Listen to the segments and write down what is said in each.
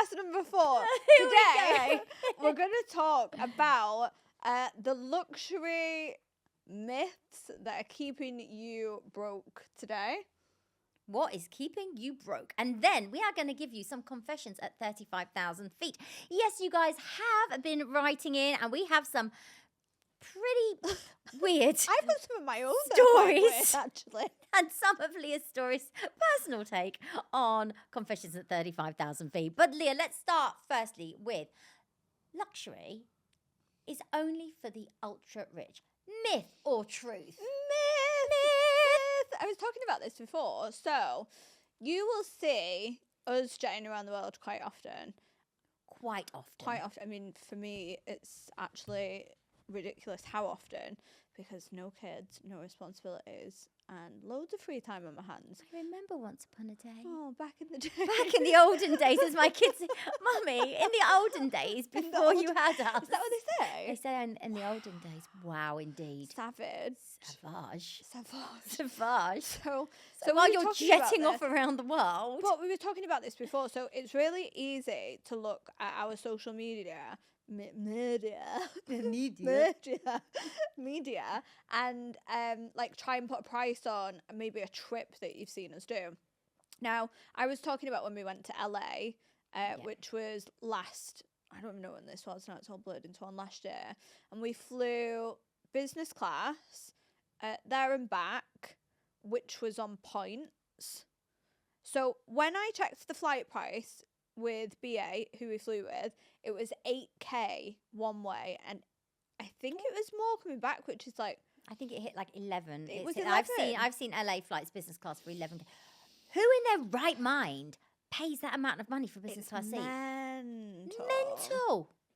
podcast number 4. Today, we're going to talk about the luxury myths that are keeping you broke today. What is keeping you broke? And then we are going to give you some confessions at 35,000 feet. Yes, you guys have been writing in, and we have some pretty weird I've got some of my own stories, actually. and some of Leah's stories' personal take on confessions at 35,000 feet. But Leah, let's start firstly with luxury is only for the ultra rich. Myth or truth? I was talking about this before. So, you will see us jetting around the world quite often. Quite often. Quite often. I mean, for me, it's actually ridiculous how often, because no kids, no responsibilities, and loads of free time on my hands. I remember once upon a day. Oh, back in the day. Back in the olden days, as my kids say, Mummy, in the olden days, before you had us. Is that what they say? They say in the olden days. Wow, indeed. Savage. Savage. So while we were you're talking about jetting off this. around the world. But we were talking about this before, so it's really easy to look at our social media, and like try and put a price on maybe a trip that you've seen us do. Now, I was talking about when we went to LA, which was I don't even know when this was, now it's all blurred into one, last year, and we flew business class there and back, which was on points. So when I checked the flight price with BA, who we flew with, it was $8,000 one way, and I think it was more coming back, which is like, I think it hit like 11. It was 11. 11. I've seen LA flights business class for 11. Who in their right mind pays that amount of money for business class seat?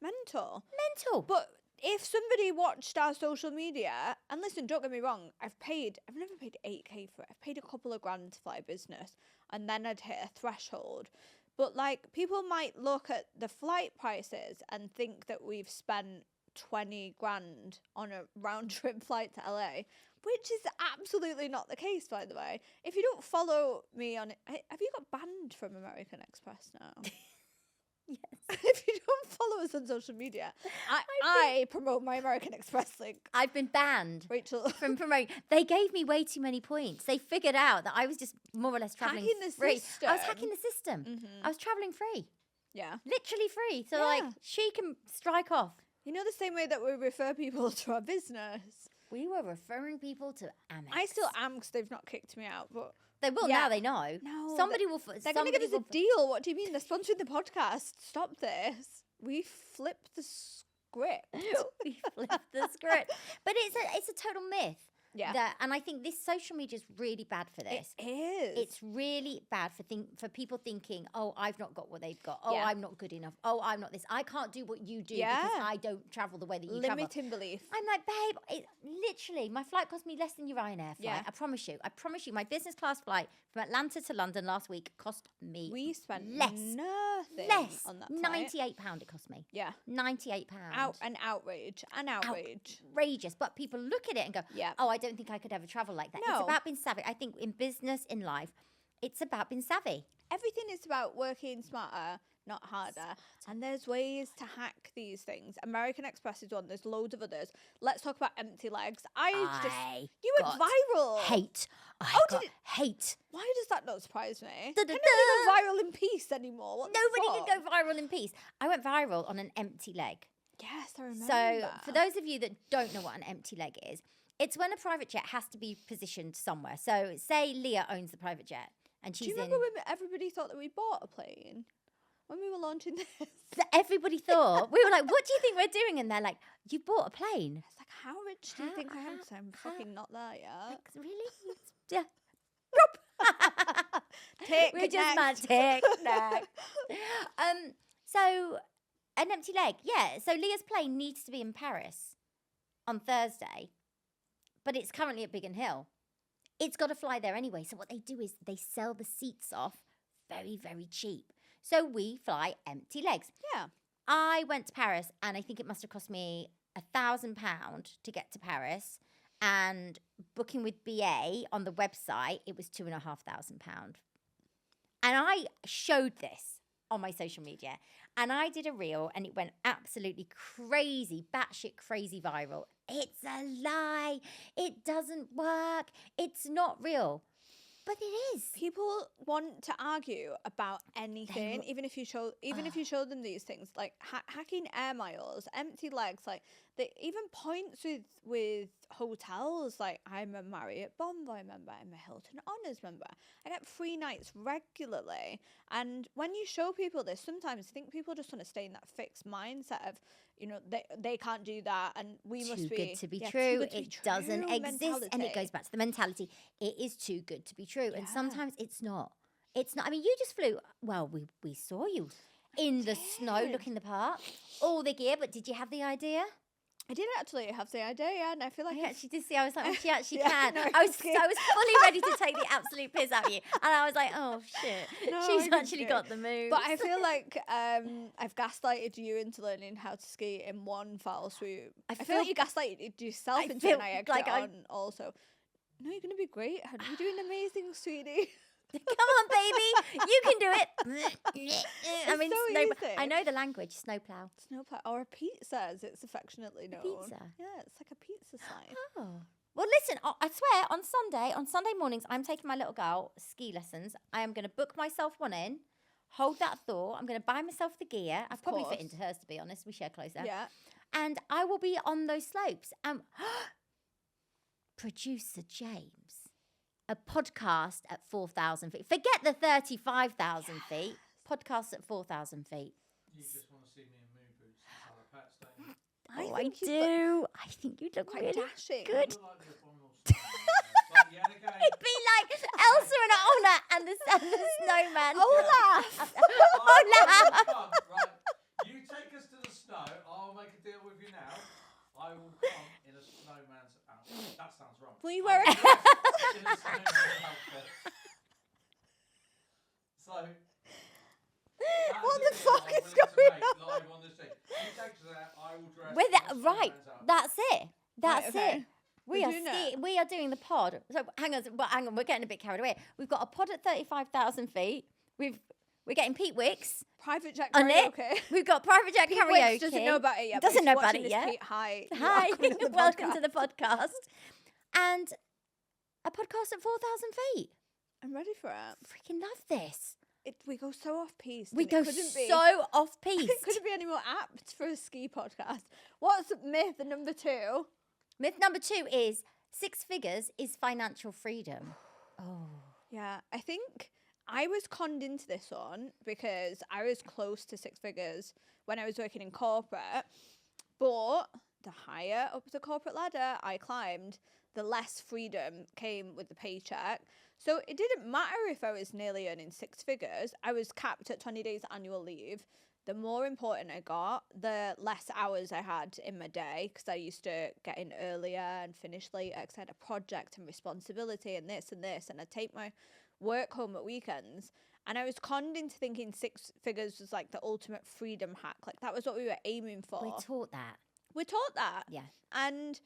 Mental. But if somebody watched our social media, and listen, don't get me wrong, I've never paid $8,000 for it. I've paid a couple of grand to fly business, and then I'd hit a threshold. But like, people might look at the flight prices and think that we've spent 20 grand on a round trip flight to LA, which is absolutely not the case, by the way. If you don't follow me on it, have you got banned from American Express now? Yes. If you don't follow us on social media, I promote my American Express link. I've been banned, Rachel, from promoting. They gave me way too many points. They figured out that I was just more or less traveling free. I was hacking the system. Mm-hmm. I was traveling free. Yeah. Literally free. So like, she can strike off. You know, the same way that we refer people to our business. We were referring people to Amex. I still am, because they've not kicked me out, but they will now. They know. No, somebody will. They're going to give us a deal. What do you mean? They're sponsoring the podcast. Stop this. We flipped the script. We flipped the script. But it's a total myth. Yeah. And I think this social media is really bad for this. It is. It's really bad for people thinking, oh, I've not got what they've got. Oh, I'm not good enough. Oh, I'm not this. I can't do what you do because I don't travel the way that you travel. Limiting belief. I'm like, babe, literally, my flight cost me less than your Ryanair flight. Yeah. I promise you. My business class flight from Atlanta to London last week cost me We spent nothing on that flight. £98 it cost me. Yeah. £98. An outrage. Outrageous. But people look at it and go, oh, I don't think I could ever travel like that. No. It's about being savvy. I think in business, in life, it's about being savvy. Everything is about working smarter, not harder. And there's ways to hack these things. American Express is one. There's loads of others. Let's talk about empty legs. You went viral. Hate. Hate. Why does that not surprise me? Da, da, I don't da. go viral in peace anymore. Nobody can go viral in peace. I went viral on an empty leg. Yes, I remember. So for those of you that don't know what an empty leg is, it's when a private jet has to be positioned somewhere. So say Leah owns the private jet and she's Do you remember when everybody thought that we bought a plane? When we were launching this? Everybody thought. We were like, what do you think we're doing? And they're like, you bought a plane. It's like, how rich do you think I am? Because I'm fucking not there yet. Like, really? Yeah. We're just mad. Tick next. So an empty leg. Yeah. So Leah's plane needs to be in Paris on Thursday, but it's currently at Biggin Hill. It's got to fly there anyway. So what they do is they sell the seats off very, very cheap. So we fly empty legs. Yeah. I went to Paris and I think it must have cost me £1,000 to get to Paris. And booking with BA on the website, it was £2,500. And I showed this on my social media. And I did a reel and it went absolutely crazy, batshit crazy viral. It's a lie. It doesn't work. It's not real. But it is. People want to argue about anything, even if you show them these things, like hacking air miles, empty legs, like even points with hotels. Like, I'm a Marriott Bonvoy member, I'm a Hilton Honors member. I get free nights regularly. And when you show people this, sometimes I think people just want to stay in that fixed mindset of, you know, they can't do that, and we must be too good to be true. It doesn't exist, mentality. and it goes back to the mentality. It is too good to be true, and Yeah. sometimes it's not. It's not. I mean, you just flew. Well, we saw you in the snow, looking the part, all the gear. But did you have the idea? I did actually have the idea, yeah, and I feel like I actually did see. I was like, oh, she actually Yeah, can. no, I was fully ready to take the absolute piss out of you, and I was like, oh shit, No, she's I did actually too. got the moves. But I feel like I've gaslighted you into learning how to ski in one foul swoop. I feel like you gaslighted yourself into it, and I egged it on also. No, you're going to be great. You're doing amazing, sweetie. Come on, baby, you can do it. I mean, so easy. I know the language. Snowplow. Snowplow, or a pizza, as it's affectionately known. Pizza. Yeah, it's like a pizza sign. Oh. Well, listen, I swear, on Sunday mornings, I'm taking my little girl ski lessons. I am going to book myself one in. Hold that thought. I'm going to buy myself the gear. I probably fit into hers, to be honest. We share clothes there. Yeah. And I will be on those slopes. Producer James. A podcast at 4,000 feet. Forget the 35,000 feet. Podcast at 4,000 feet. You just want to see me in moon boots and Sarah Pats, don't you? I do. I think you look quite really dashing. good. You look like the abominable snowman. Like, yeah, okay. It'd be like Elsa and Anna and the snowman. Olaf! Olaf! Right, you take us to the snow. I'll make a deal with you now. I will come in a snowman's outfit. That sounds wrong. Will you wear a in a snowman's outfit. So, What the fuck is going on? Live on the street. You take us there. I will dress. With in a it, right, snowman's outfit. that's it. That's Right, okay. it. We We're are doing it. we are doing the pod. So hang on, we're getting a bit carried away. We've got a pod at 35,000 feet. We're getting Pete Wicks Private jet on it. karaoke. We've got private jet Pete karaoke. Wicks doesn't know about it yet. Doesn't but he's know about watching it this. yet. Pete, hi. You Hi, are coming to the welcome podcast. to the podcast. And a podcast at 4,000 feet. I'm ready for it. Freaking love this. We go so off piste. We and go it couldn't be, so off piste. It couldn't be any more apt for a ski podcast. What's myth number 2? Myth number 2 is 6 figures is financial freedom. Oh. Yeah, I think I was conned into this one because I was close to 6 figures when I was working in corporate. But the higher up the corporate ladder I climbed, the less freedom came with the paycheck. So it didn't matter if I was nearly earning 6 figures. I was capped at 20 days annual leave. The more important I got, the less hours I had in my day, because I used to get in earlier and finish later because I had a project and responsibility and this, and I'd take my work home at weekends. And I was conned into thinking 6 figures was like the ultimate freedom hack. Like, that was what we were aiming for. We're taught that. We're taught that. Yeah. And,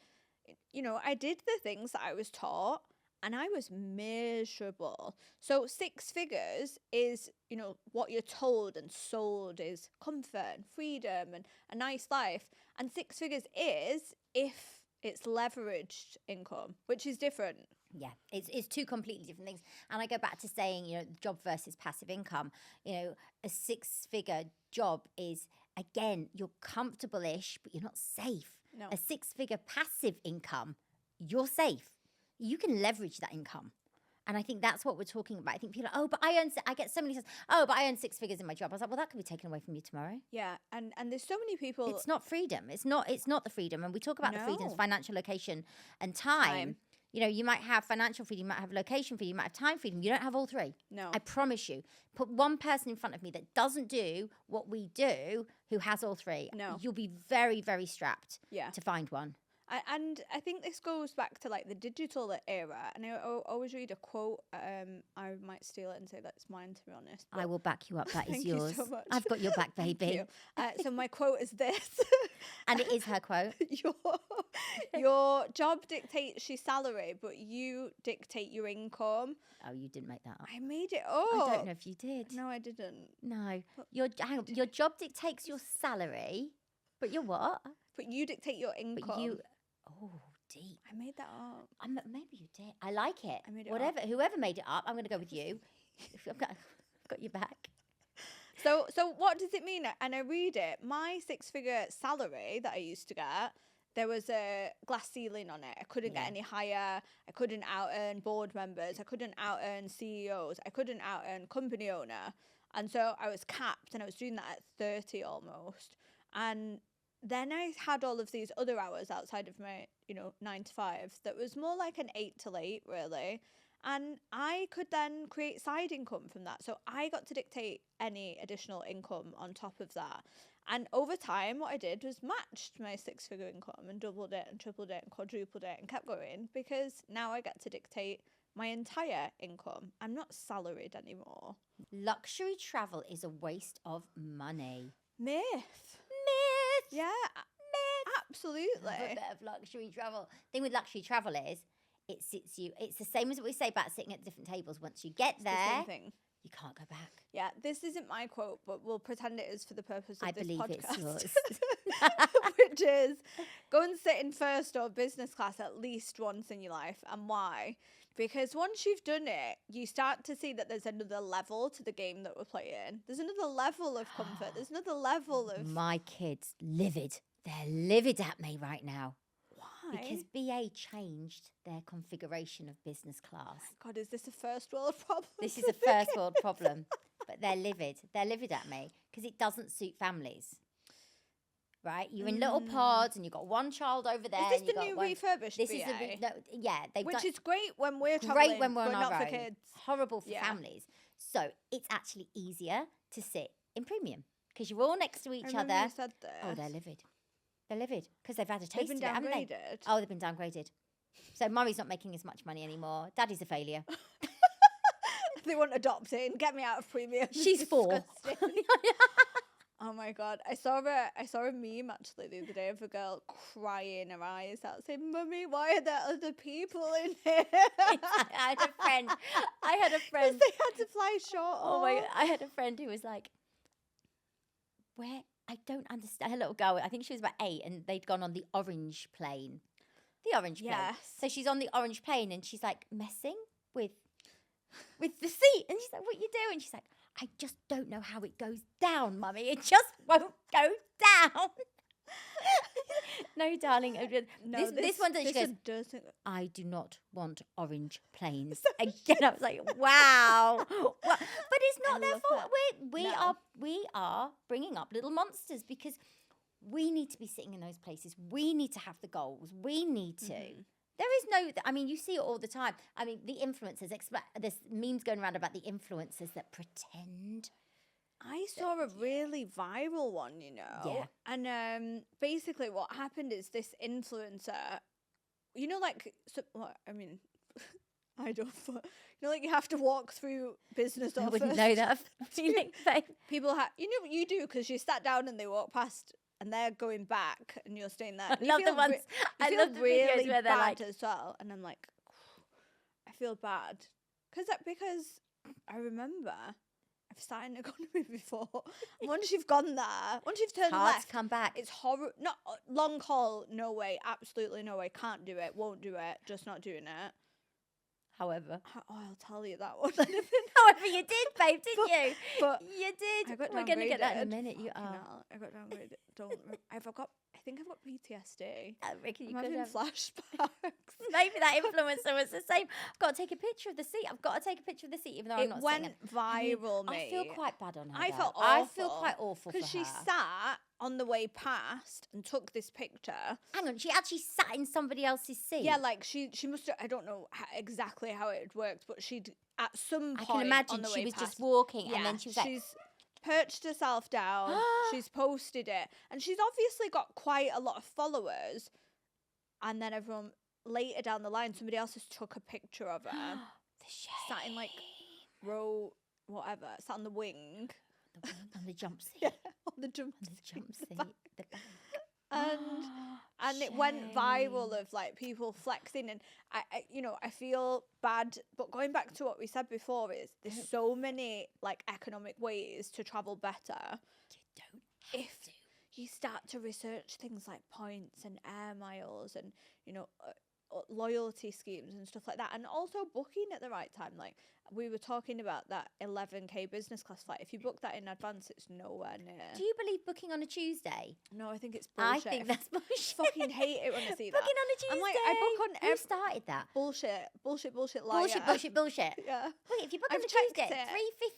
you know, I did the things that I was taught, and I was miserable. So 6 figures is, you know, what you're told and sold is comfort and freedom and a nice life. And 6 figures is if it's leveraged income, which is different. Yeah, it's 2 completely different things. And I go back to saying, you know, job versus passive income. You know, a 6-figure job is, again, you're comfortable-ish, but you're not safe. No. A 6-figure passive income, you're safe. You can leverage that income. And I think that's what we're talking about. I think people are, oh, but I get so many says, oh, but I earn 6 figures in my job. I was like, well, that could be taken away from you tomorrow. Yeah, and there's so many people. It's not freedom. It's not the freedom. And we talk about the freedoms, No. financial location and time. You know, you might have financial freedom, you might have location freedom, you might have time freedom. You don't have all 3. No. I promise you. Put one person in front of me that doesn't do what we do, who has all 3. No. You'll be very, very strapped Yeah. to find one. And I think this goes back to like the digital era. And I always read a quote. I might steal it and say that's mine, to be honest. I will back you up. That is Thank you yours. so much. I've got your back, Thank baby. you. So my quote is this. And it is her quote. Your job dictates your salary, but you dictate your income. Oh, you didn't make that up. I made it up. I don't know if you did. No, I didn't. No. Your job dictates your salary, but your what? But you dictate your income. But you. Oh, deep. I made that up. Maybe you did. I like it. I made it Whatever. up. Whoever made it up, I'm going to go with you. I've got your back. So what does it mean? And I read it. My 6-figure salary that I used to get, there was a glass ceiling on it. I couldn't get any higher. I couldn't out-earn board members. I couldn't out-earn CEOs. I couldn't out-earn company owner. And so I was capped, and I was doing that at 30 almost. And then I had all of these other hours outside of my, 9 to 5 that was more like an 8 till 8, really. And I could then create side income from that. So I got to dictate any additional income on top of that. And over time, what I did was matched my 6-figure income and doubled it and tripled it and quadrupled it and kept going, because now I get to dictate my entire income. I'm not salaried anymore. Luxury travel is a waste of money. Myth. Yeah. Myth. Absolutely. Love a bit of luxury travel. Thing with luxury travel is it sits you. It's the same as what we say about sitting at different tables. Once you get It's the there, same thing. you can't go back. Yeah, this isn't my quote, but we'll pretend it is for the purpose of I this believe podcast. it's yours. Which is, go and sit in first or business class at least once in your life. And why? Because once you've done it, you start to see that there's another level to the game that we're playing. There's another level of comfort. There's another level of... My kids, livid. They're livid at me right now. Why? Because BA changed their configuration of business class. God, is this a first world problem? This is a first world problem. But they're livid. They're livid at me because it doesn't suit families. Right? You're in little pods and you've got one child over there. Is and this the new refurbished This BA? is the they've Which done, is great when we're traveling, great when we're but on not our for own. kids. Horrible for Yeah. families. So it's actually easier to sit in premium because you're all next to each I remember other. you said this. Oh, they're livid. They're livid because they've had a They've taste been of it, haven't they? downgraded. Oh, they've been downgraded. So mummy's not making as much money anymore. Daddy's a failure. They want adopting. Get me out of premium. She's 4. Disgusting. Oh my God. I saw a meme actually the other day of a girl crying her eyes out saying, "Mummy, why are there other people in here?" I had a friend. Because they had to fly short. Oh my God. I had a friend who was like, where? I don't understand. Her little girl, I think she was about 8, and they'd gone on the orange plane. The orange plane. Yes. So she's on the orange plane and she's like messing with the seat. And she's like, "What you doing?" She's like, "I just don't know how it goes down, Mummy. It just won't go down." No, darling. No, this one doesn't. She goes, doesn't. "I do not want orange planes." Again, I was like, wow. But it's not their love fault. No. We are bringing up little monsters because we need to be sitting in those places. We need to have the goals. We need to. There is no, I mean, you see it all the time. I mean, the influencers, there's memes going around about the influencers that pretend. I saw a really viral one, Yeah. And basically what happened is this influencer, I don't, like you have to walk through business I office. wouldn't know that feeling, babe. People have, what you do because you sat down and they walk past and they're going back and you're staying there. I And love you the feel ones, you I feel love the really videos where they're bad like, as well. And I'm like, I feel bad. Because I remember I've sat in economy before. And once you've gone there, once you've turned hard left, to come back. it's horrible. Not long haul, no way, absolutely no way. Can't do it, won't do it, just not doing it. However. Oh, I'll tell you that one. However, you did, babe, didn't you? But You did. I got We're going to get that in a downgraded. minute. You Fucking are. hell, I got downgraded. I think I've got PTSD. I reckon you I'm could having have. flashbacks. Maybe that influencer was the same. I've got to take a picture of the seat. I've got to take a picture of the seat, even though I'm It not went sitting in. viral, I mate. feel quite bad on her. I though. felt I feel awful, quite awful for her. because she sat on the way past and took this picture. Hang on, she actually sat in somebody else's seat. Yeah, like she must have, I don't know exactly how it had worked, but she'd at some I point can imagine on the she way was past, just walking, yeah, and then she was like, she's perched herself down, she's posted it, and she's obviously got quite a lot of followers. and then everyone later down the line, somebody else has took a picture of her The shame. sat in like row whatever, sat on the wing. On the jump seat. Yeah, on the jump On the jump seat. seat. The back. And it went viral of like people flexing, and I feel bad, but going back to what we said before is there's so many like economic ways to travel better. You don't have to. You start to research things like points and air miles and loyalty schemes and stuff like that, and also booking at the right time. Like we were talking about that 11k business class flight. If you book that in advance, it's nowhere near. Do you believe booking on a Tuesday? No, I think it's I bullshit. think that's bullshit. I fucking hate it when I see that. Booking on a Tuesday. I'm like, I book on Who started that? bullshit, liar. Bullshit. Yeah. Wait, if you book on I've a checked Tuesday it.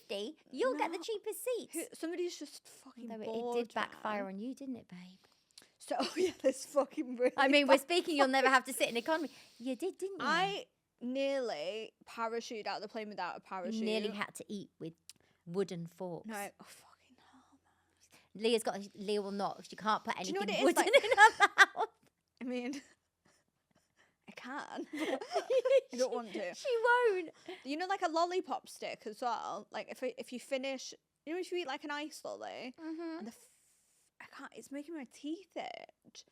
at $3.50, you'll get the No. cheapest seats. Somebody's just fucking Although bored, it did backfire man. on you, didn't it, babe? So yeah, this fucking really I mean, we're bad. speaking, you'll never have to sit in economy. You did, didn't you? I nearly parachuted out of the plane without a parachute. nearly had to eat with wooden forks. No, oh fucking hell, man. Leah will not. She can't put Do you anything know what it is, wooden in her mouth. I mean, I can. But I don't want to. She won't. You know, like a lollipop stick as well. Like if you finish, if you eat like an ice lolly, Mm-hmm. and I can't. It's making my teeth itch.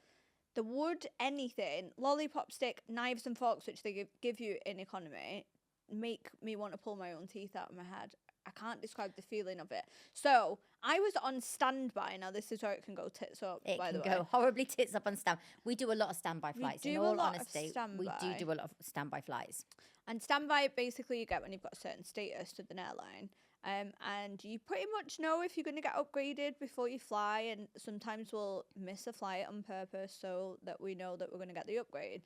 The wood, anything, lollipop stick, knives and forks, which they give you in economy, make me want to pull my own teeth out of my head. I can't describe the feeling of it. So I was on standby. Now this is where it can go tits up. It by can the way. go horribly tits up on stand. We do a lot of standby flights. In do a all lot of honesty, we standby. do a lot of standby flights. And standby basically you get when you've got a certain status with an airline. And you pretty much know if you're going to get upgraded before you fly, and sometimes we'll miss a flight on purpose so that we know that we're going to get the upgrade.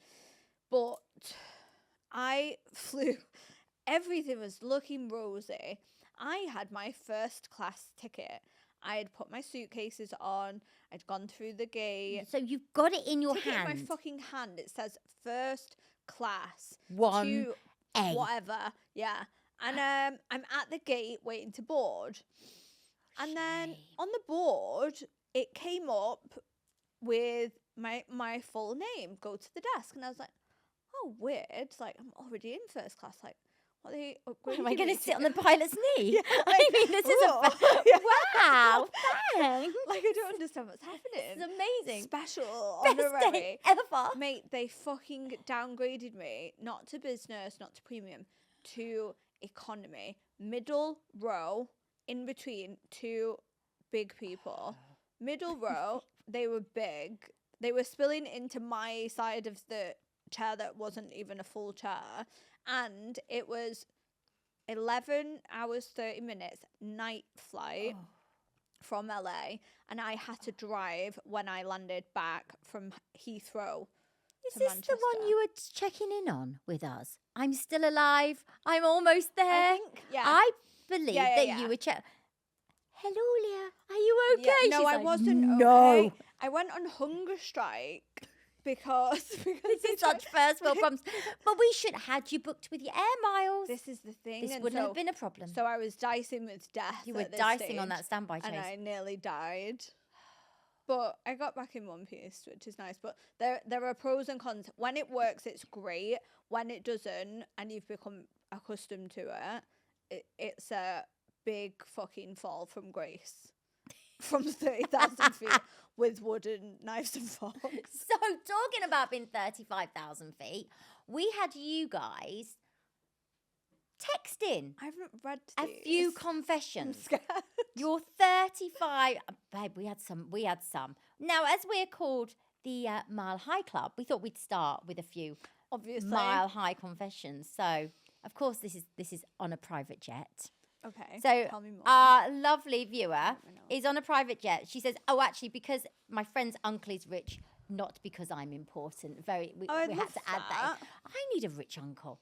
But I flew, everything was looking rosy. I had my first class ticket. I had put my suitcases on. I'd gone through the gate. So you've got it in your Ticket in my hand. fucking hand. It says first class. 1A. Whatever. Yeah. And I'm at the gate waiting to board. And then Shame. on the board, it came up with my full name, go to the desk. And I was like, oh, weird. It's like, I'm already in first class. Like, what are they upgrading Am I going me to sit on to? the pilot's knee? Yeah, I like, mean, this is whoa. a Yeah. wow, thanks. Like, I don't understand what's happening. This is amazing. Special, Best honorary. day ever. Mate, they fucking downgraded me, not to business, not to premium, to economy. Middle row, in between two big people. Middle row, they were big. They were spilling into my side of the chair that wasn't even a full chair. And it was 11 hours, 30 minutes, night flight from LA. And I had to drive when I landed back from Heathrow. Is to this the Manchester. one you were checking in on with us? I'm still alive. I'm almost there. I think, yeah. I believe Yeah, that yeah. you were checking. Hello, Leah. Are you okay? Yeah, no, She's I like, wasn't No. okay. I went on hunger strike because This is such first world problems. But we should have had you booked with your air miles. This is the thing. This and wouldn't so, have been a problem. So I was dicing with death. You were at this dicing on stage, that standby chase. and I nearly died. But I got back in one piece, which is nice. But there are pros and cons. When it works, it's great. When it doesn't, and you've become accustomed to it's a big fucking fall from grace. From 30,000 feet with wooden knives and forks. So, talking about being 35,000 feet, we had you guys text in I haven't read a these. few I'm confessions. scared. You're 35. Babe, we had some. Now, as we're called the Mile High Club, we thought we'd start with a few Obviously. Mile High confessions. So, of course, this is on a private jet. Okay. So, tell me more. our lovely viewer I know. is on a private jet. She says, "Oh, actually, because my friend's uncle is rich, not because I'm important." We I'd had love to add that. that. I need a rich uncle.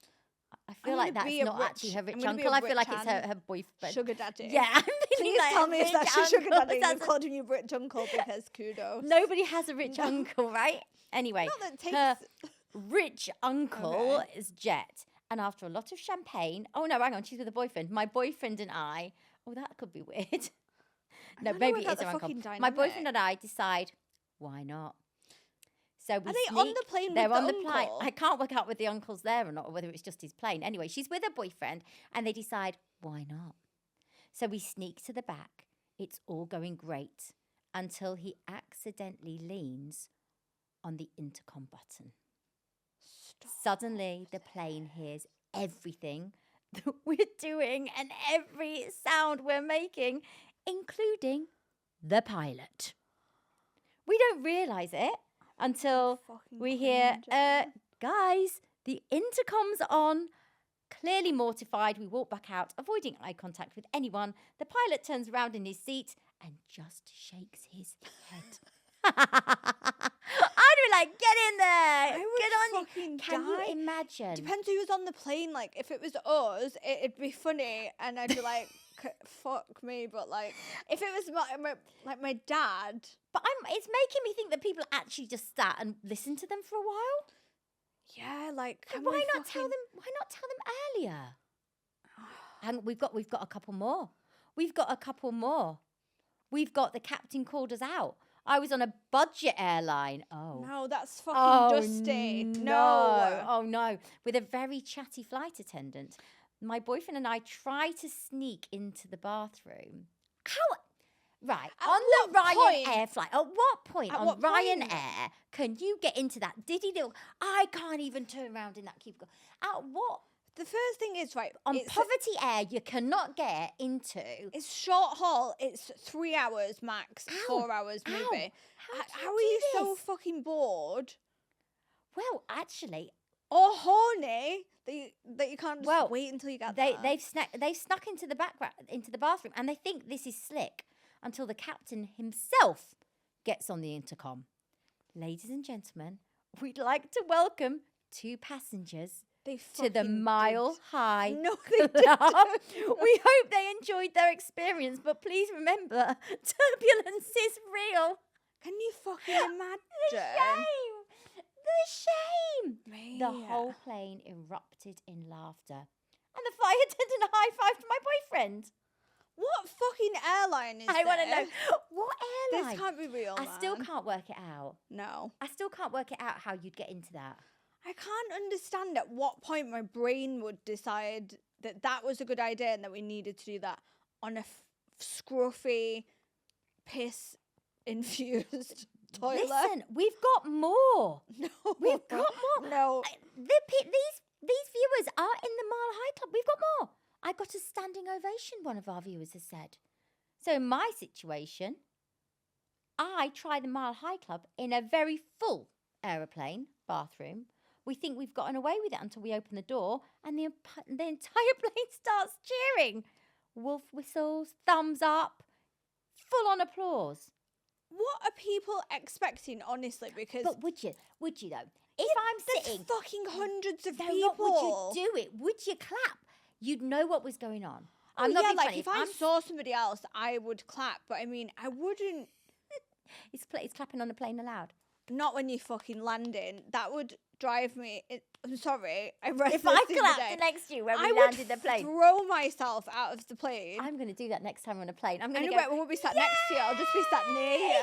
I feel I'm like gonna that's be a not rich- actually her I'm rich gonna be uncle. a I feel like rich it's her boyfriend. Sugar daddy. Yeah, I'm feeling Please like tell a me it's rich that your sugar uncle. daddy. You That's called him your rich uncle because kudos. Nobody has a rich No. uncle, right? Anyway, Not that takes. her rich uncle Okay. is Jet. And after a lot of champagne, oh no, hang on, she's with a boyfriend. My boyfriend and I, oh, that could be weird. No, don't know maybe about it's the her uncle. fucking My dynamic. boyfriend and I decide, why not? So we Are they sneak. on the plane They're with on the the plane. uncle? I can't work out whether the uncle's there or not, or whether it's just his plane. Anyway, she's with her boyfriend, and they decide, why not? So we sneak to the back. It's all going great until he accidentally leans on the intercom button. Stop. Suddenly, the plane hears everything that we're doing and every sound we're making, including the pilot. We don't realise it until Fucking we hear, cringe. guys, the intercom's on. Clearly mortified, we walk back out, avoiding eye contact with anyone. The pilot turns around in his seat and just shakes his head. I'd be like, get in there. I would Get on. fucking Can die. you imagine? Depends who was on the plane. Like, if it was us, it'd be funny, and I'd be like, "Fuck me." But like, if it was my dad, But it's making me think that people actually just sat and listened to them for a while. yeah, like, So can why we not tell fucking- them? Why not tell them earlier? And we've got a couple more. We've got a couple more. We've got the captain called us out. I was on a budget airline. Oh. No, that's fucking dusty. No. Oh no. With a very chatty flight attendant. My boyfriend and I try to sneak into the bathroom. How? Right. At on the what point? Ryanair flight. At what point At on what point? Ryanair can you get into that diddy little? I can't even turn around in that cubicle. At what? The first thing is, right, On it's Poverty Air, you cannot get into. it's short haul. It's 3 hours max, Ow, 4 hours ow. maybe. How do How you are you do so this? fucking bored Well, actually, or horny that you can't just Well, wait until you get They there? they've snuck into into the bathroom, and they think this is slick until the captain himself gets on the intercom. Ladies and gentlemen, we'd like to welcome 2 passengers They to the fucking Mile did. High No, they Club. didn't. We hope they enjoyed their experience, but please remember, turbulence is real. Can you fucking imagine? The shame! The shame! Mate. The whole plane erupted in laughter. And the flight attendant high-fived my boyfriend. What fucking airline is I want to this? know, what airline? This can't be real, I still man. can't work it out. No. I still can't work it out how you'd get into that. I can't understand at what point my brain would decide that that was a good idea and that we needed to do that on a scruffy, piss-infused toilet. Listen, we've got more. No. We've got more. No. These viewers are in the Mile High Club. We've got more. I got a standing ovation, one of our viewers has said. So in my situation, I try the Mile High Club in a very full aeroplane bathroom. We think we've gotten away with it until we open the door and the entire plane starts cheering. Wolf whistles, thumbs up, full on applause. What are people expecting, honestly? Because But would you though? If I'm there's sitting, fucking hundreds of no, people. not would you do it? Would you clap? You'd know what was going on. Oh, I'm not yeah, being like funny. if I saw somebody else, I would clap. But I mean, I wouldn't. It's clapping on the plane allowed. Not when you're fucking landing. That would drive me. I'm sorry. I read If this I the other clapped day. next to you when I we landed the would plane, throw myself out of the plane. I'm going to do that next time on a plane. I'm I going know, to but go. we won't be sat next to you. I'll just be sat near you.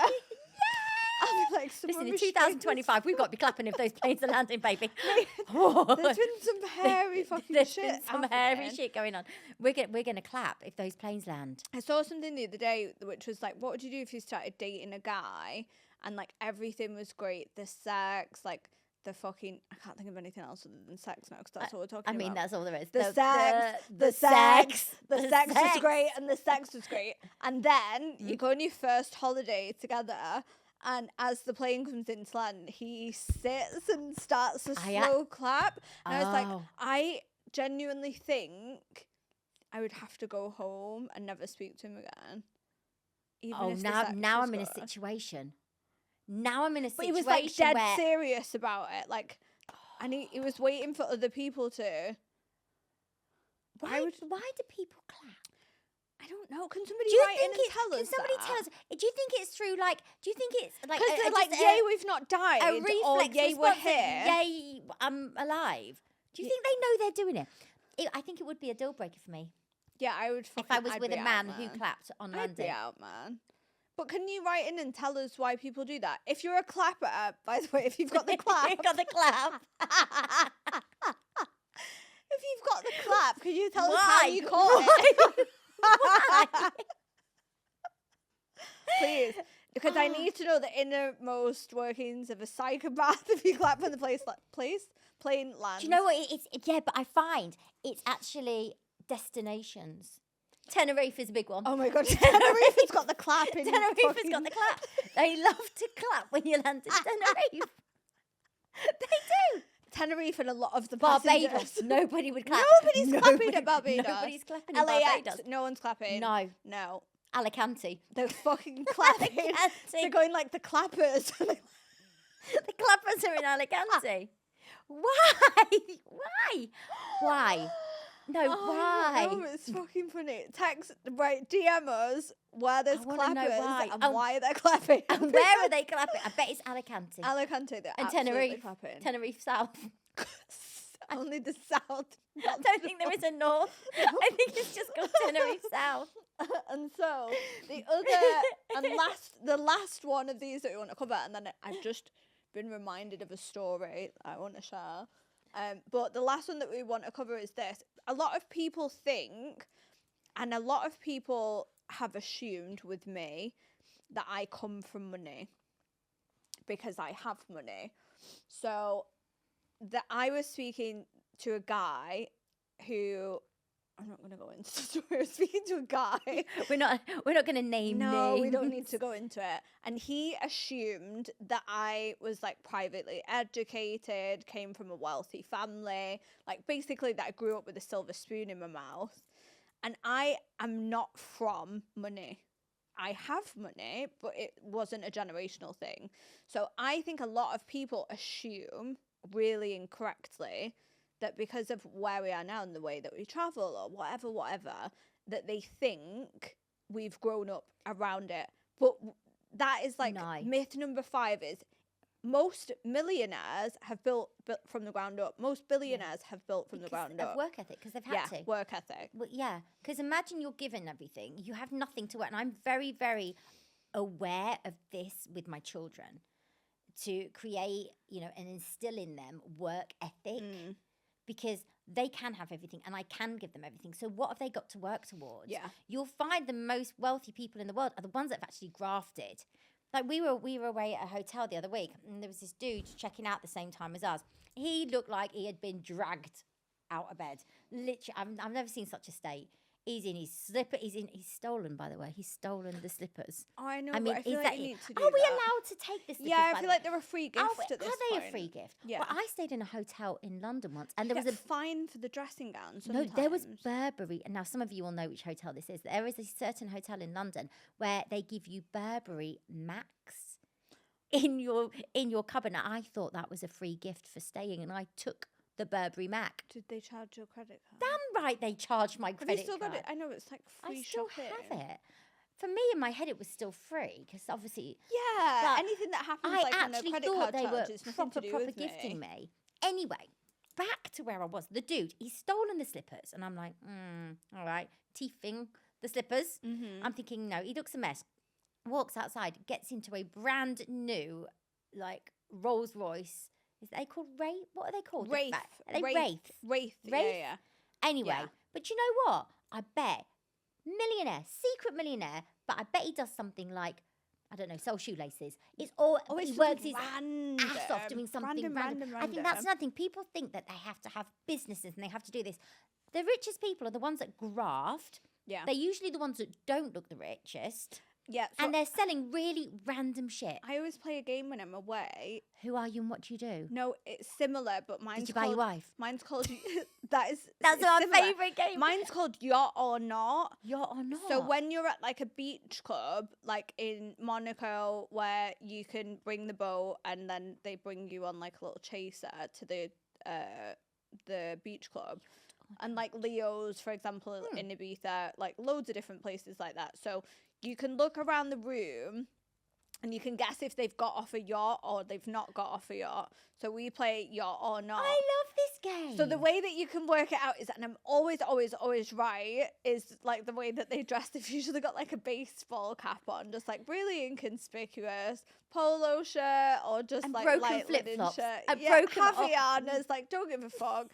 I'll be like, Listen, someone in restrain 2025, we've got to be clapping if those planes are landing, baby. us. There's been some hairy fucking There's shit. been some hairy happening. shit going on. We're going to clap if those planes land. I saw something the other day which was like, what would you do if you started dating a guy and like everything was great? The sex, like the fucking, I can't think of anything else other than sex now because that's what we're talking I about. mean, that's all there is. The sex was great, and the sex was great. And then you go on your first holiday together, and as the plane comes into land, he sits and starts a slow clap. And I was like, Oh. I genuinely think I would have to go home and never speak to him again. Even if the sex now was I'm in a good. situation. Now I'm in a But he situation was like dead where serious about it, like, and he was waiting for other people to. why do people clap? I don't know. Can somebody Do you write in think and it's? tell Can us somebody that? tell us? Do you think it's through like? Do you think it's like? Because they're like, just yay, we've not died, a or reflex yay, we're response of, here. Yay, I'm alive. Do you think they know they're doing it? I think it would be a deal breaker for me Yeah, I would. if I was I'd with be a out, man who clapped on I'd be landing. out, man. But can you write in and tell us why people do that? If you're a clapper, by the way, if you've got the clap, You got the clap. if you've got the clap, can you tell us Why? how you caught it? Why? Please. Because I need to know the innermost workings of a psychopath if you clap when the plane lands. Do you know what? Yeah, but I find it's actually destinations. Tenerife is a big one. Oh my God, Tenerife's got the clapping. Tenerife's got the clap. They love to clap when you land in Tenerife. They do. Tenerife and a lot of the Barbados. passengers. Nobody would clap. Nobody's clapping at Barbados. Nobody's clapping in LAX, Barbados. no one's clapping. No. Alicante. They're fucking clapping. Alicante. They're going like the clappers. The clappers are in Alicante. Why? Why? No, why? Oh, it's fucking funny. DM us where there's I wanna know clappers why. and why they're clapping. And where are they clapping? I bet it's Alicante. Alicante, they're And absolutely Tenerife. clapping. Tenerife South. Only the south. I don't think there is a north. I think it's just called Tenerife South. And so the other and the last one of these that we want to cover, and then I've just been reminded of a story I want to share. But the last one that we want to cover is this. A lot of people think, and a lot of people have assumed with me, that I come from money because I have money. So that I was speaking to a guy who, I'm not going to go into the story. I was speaking to a guy. We're not going to name No, names. we don't need to go into it. And he assumed that I was like privately educated, came from a wealthy family, like basically that I grew up with a silver spoon in my mouth. And I am not from money. I have money, but it wasn't a generational thing. So I think a lot of people assume really incorrectly that because of where we are now and the way that we travel or whatever, that they think we've grown up around it. But that is like myth number 5 is most millionaires have built from the ground up. Most billionaires have built from the ground up. Work ethic, because they've had to. Work ethic. Well, yeah, because imagine you're given everything. You have nothing to work. And I'm very, very aware of this with my children, to create, and instill in them work ethic. Because they can have everything and I can give them everything. So what have they got to work towards? Yeah. You'll find the most wealthy people in the world are the ones that have actually grafted. Like we were away at a hotel the other week and there was this dude checking out the same time as us. He looked like he had been dragged out of bed. Literally, I've never seen such a state. He's in his slipper. He's stolen, by the way. He's stolen the slippers. Oh, I know. I mean, but I feel like you need to do are we that. allowed to take the slippers? Yeah, I feel like they're a free gift at this point. Are they point. a free gift? Yeah. Well, I stayed in a hotel in London once, and you there was get a fine for the dressing gown. No, there was Burberry, and now some of you will know which hotel this is. There is a certain hotel in London where they give you Burberry Macs in your cupboard. Now, I thought that was a free gift for staying, and I took the Burberry Mac. Did they charge your credit card? Damn right, they charged my credit Have you still card. got it? I know it's like free I still shopping. have it. For me, in my head, it was still free because obviously. Yeah, But anything that happens I like on a actually credit thought card they were charge, it's nothing to do proper with gifting me. me. Anyway, back to where I was. The dude, he's stolen the slippers, and I'm like, all right, teething the slippers. I'm thinking, no, he looks a mess. Walks outside, gets into a brand new, like Rolls Royce. Is they called Wraith? What are they called? Wraith. Are they Wraith. Wraith. Yeah. Anyway, Yeah. but you know what? I bet millionaire, secret millionaire, but I bet he does something like, I don't know, sell shoelaces. It's all he works his ass off doing something random. I think that's another thing. People think that they have to have businesses and they have to do this. The richest people are the ones that graft. Yeah. They're usually the ones that don't look the richest. Yeah. So And they're selling really random shit. I always play a game when I'm away. Who are you and what do you do? No, it's similar, but mine's Did you buy called, your wife? Mine's called That's it's our similar. favourite game. Mine's called Yacht or Not. Yacht or Not? So when you're at like a beach club, like in Monaco, where you can bring the boat and then they bring you on like a little chaser to the beach club. And like Leo's, for example, in Ibiza, like loads of different places like that. So you can look around the room and you can guess if they've got off a yacht or they've not got off a yacht. So we play yacht or not. I love this game. So the way that you can work it out is, and I'm always right, is like the way that they dress. They've usually got like a baseball cap on, just like really inconspicuous, polo shirt or just And like broken light linen flip-flops. shirt. And Yeah, broken Javianas, like don't give a fuck.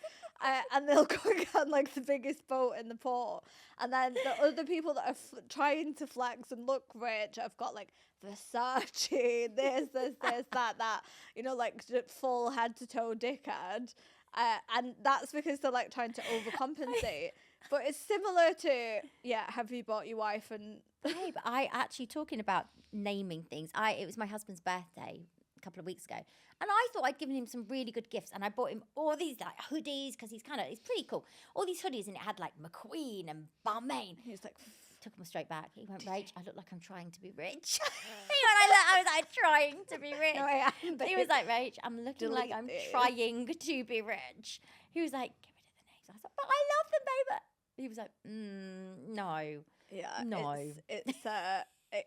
And they'll go on like the biggest boat in the port. And then the other people that are trying to flex and look rich have got like Versace, this, that, you know, like full head to toe dickhead. And that's because they're like trying to overcompensate. But it's similar to, have you bought your wife and... Hey, but I actually, talking about naming things, it was my husband's birthday a couple of weeks ago. And I thought I'd given him some really good gifts. And I bought him all these like hoodies because he's pretty cool. All these hoodies, and it had like McQueen and Balmain. He was like... Took him straight back. He went, Rach, I look like I'm trying to be rich. I was like, trying to be rich. No, I am, He was like, Rach, I'm looking like Delete I'm this. trying to be rich. He was like, get rid of the names. I was like, but I love them, baby. He was like, no. Yeah, No.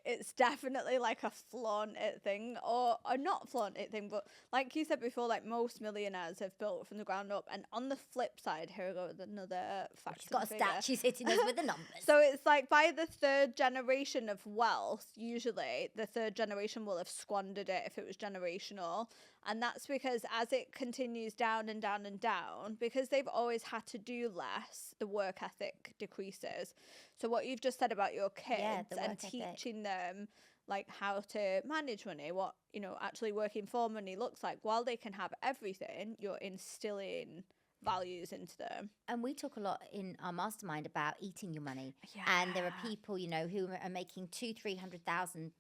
It's definitely like a flaunt it thing, or not flaunt it thing, but like you said before, like most millionaires have built from the ground up. And on the flip side, here goes another fact. She's got a stat. She's hitting us with the numbers. So it's like by the third generation of wealth, usually the third generation will have squandered it if it was generational. And that's because as it continues down and down and down, because they've always had to do less, the work ethic decreases. So what you've just said about your kids the and work ethic. teaching them like how to manage money, what, you know, actually working for money looks like, while they can have everything, you're instilling values into them. And we talk a lot in our mastermind about eating your money. And there are people, you know, who are making $200,000-$300,000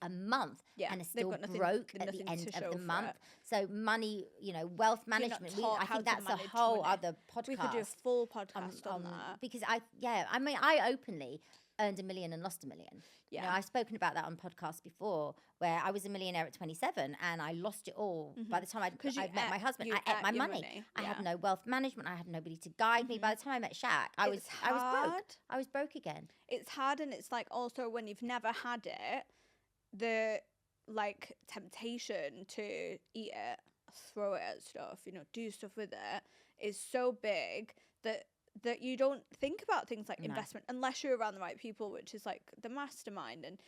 a month and are still broke at the end of the month. So money, you know, wealth management. I think that's a whole other podcast. We could do a full podcast on that. Because I openly earned $1 million and lost $1 million. Yeah. You know, I've spoken about that on podcasts before, where I was a millionaire at 27 and I lost it all. By the time I met my husband, I ate my money. I had no wealth management. I had nobody to guide me. By the time I met Shaq, I was broke. I was broke again. It's hard, and it's like also when you've never had it, the like temptation to eat it, throw it at stuff, you know, do stuff with it is so big that you don't think about things like investment unless you're around the right people, which is like the mastermind and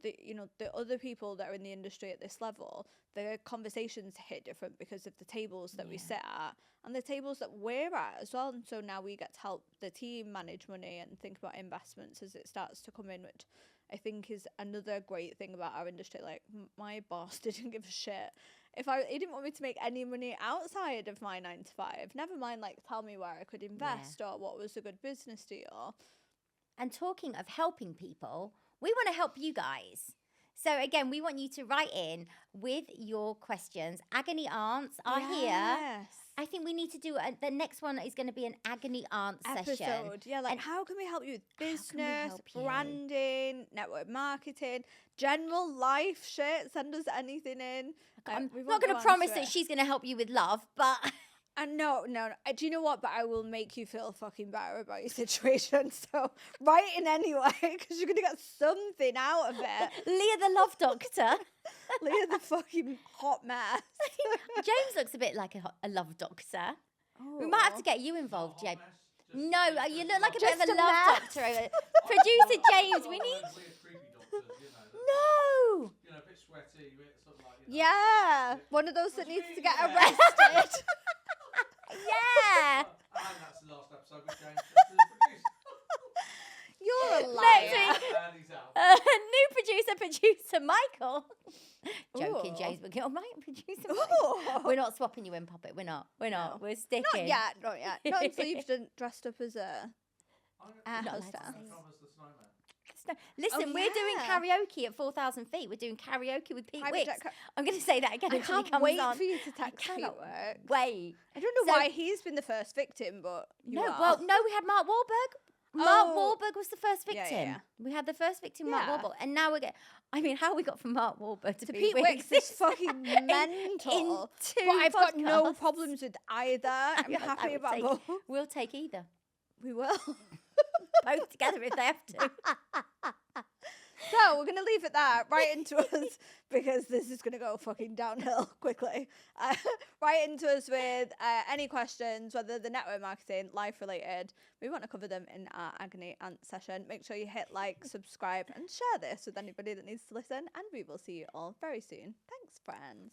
the other people that are in the industry at this level. The conversations hit different because of the tables that we sit at and the tables that we're at as well. And so now we get to help the team manage money and think about investments as it starts to come in, which I think is another great thing about our industry. Like my boss didn't give a shit he didn't want me to make any money outside of my 9 to 5. Never mind, like tell me where I could invest or what was a good business deal. And talking of helping people, we want to help you guys. So again, we want you to write in with your questions. Agony aunts are here. I think we need to do the next one is going to be an agony aunt session. Yeah, like how can we help you with business, branding, network marketing, general life shit? Send us anything in. I'm not going to promise that she's going to help you with love, but... And no. Do you know what? But I will make you feel fucking better about your situation. So write in anyway, because you're going to get something out of it. Leah the love doctor. Leah the fucking hot mess. James looks a bit like a love doctor. Oh. We might have to get you involved, James. No, you look like a bit of Just a a love mess. doctor. Producer James, we need... No! You know, a bit sweaty, a bit something like Yeah, one of those that needs to get arrested. Yeah. And that's the last episode with James, the producer. You're a Next liar. week, And he's out. new producer Michael. Joking, Ooh. James, but get on my producer Michael. We're not swapping you in, Puppet. We're not. No. We're sticking. Not yet. Not until you've dressed up as a air Not allowed to hostess. say it. Covers the snowman. Listen, Oh, we're doing yeah. karaoke at 4,000 feet. We're doing karaoke with Pete Private Wicks. jet I'm going to say that again I until he can't comes wait on. for you to text cannot Peter. Wait. I don't know So- why he's been the first victim, but you No, are. well, no, we had Mark Wahlberg. Mark Oh. Wahlberg was the first Yeah, victim. yeah. We had the first victim, Mark Yeah. Wahlberg. And now we're getting... I mean, how we got from Mark Wahlberg to Pete Wicks is fucking mental. two But I've got no podcasts. problems with either. I'm I happy would about take- both. We'll take either. We will. Both together if they have to. So we're going to leave it there. Write into us, because this is going to go fucking downhill quickly. Write into us with any questions, whether the network marketing, life related. We want to cover them in our agony aunt session. Make sure you hit like, subscribe, and share this with anybody that needs to listen. And we will see you all very soon. Thanks, friends.